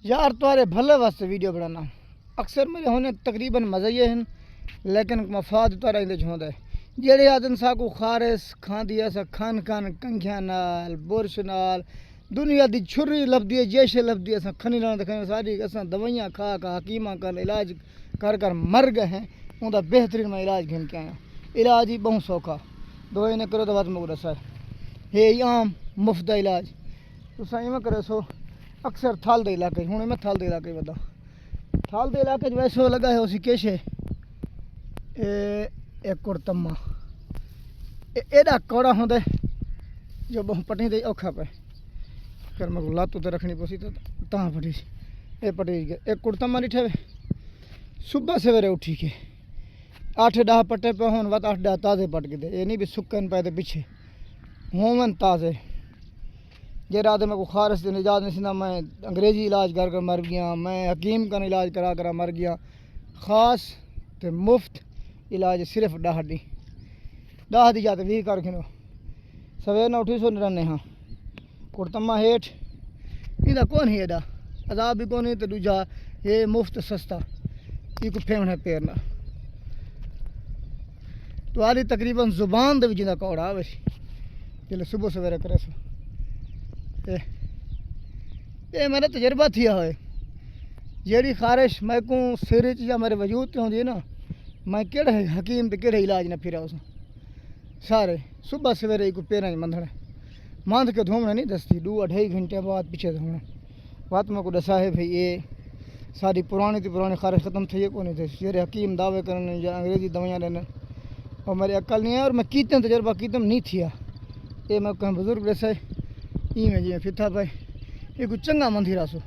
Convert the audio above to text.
یار تمہارے بھلے واسطے ویڈیو بنانا اکثر میرے ہونے تقریباً مزہ یہ ہیں لیکن مفاد تارا اندر ہوندا ہے جڑے آدن سا کو خارس کھان دیا سا کھان کنکھیاں نال برش نال دنیا دی چھری لبدی ہے جیشے لبدی ہے سا کھنی لان دکھانے ساری اساں دوائیاں کھا حکیماں کر علاج کر مر گئے ہیں اوندا بہترین میں علاج گھن کے آیا علاج ہی بہت سوکھا دوائی نہ کرو تو بات مگر سا ہے عام مفت علاج تو سائیں میں کرے سو اکثر تھال دے علاقے ہوں میں تھال دے علاقے ودا تھال دے علاقے ویسے لگا ہے اسی کیشے ایک کرتما ایڈا کوڑا ہوندا جو بہت پٹی دے اوکھا پہ پھر میں لاتو تے رکھنی پوسی تو تاں پٹی اے پٹی گیا ایک کرتما ڈٹھے وے صبح سویرے اٹھی کے 8-10 پٹے پہ ہون وات 8-10 تازے پٹ کے دے یہ نہیں بھی سکن پہ دے پیچھے ہون تازے جے رات میں کو خارس دے نجات نہیں سنا میں انگریزی علاج کر مر گیا میں حکیم کا علاج کرا مر گیا خاص تے مفت علاج صرف 10 دی جاتے 20 کر کھنو سویر نہ اٹھی سو نرانے ہاں کرتما ہیٹھ یہ کون ہی ایڈا عذاب بھی کون ہے تو دوجا یہ مفت سستا یہ کو پھیمنا پیرنا تو آلی تقریباً زبان دے جنہ کوڑا آوے جلے صبح سویرے کرے سو یہ میرا تجربہ تھیا ہوئے جیڑی خارش میں کو سیرے یا میرے وجود تے ہوندی ہے نا میں کیڑے حکیم تے کیڑے علاج نہ پھرا اس سارے صبح سویرے کو پیراں مندھڑے ماندھ کے دھومنا نہیں دستی 2-2.5 گھنٹے بعد پیچھے دھومنا بات میں کو دسا ہے بھئی یہ ساری پرانی خارش ختم تھی کو نہیں تھے جیڑے حکیم دعوے کرنے یا انگریزی دوائیاں لینے اور میری عقل نہیں ہے اور میں کیتن تجربہ کیتم نہیں تھیا یہ میں کہیں بزرگ دسے ای میں جی پھتا پہ یہ کچھ چنگا مندھی راسو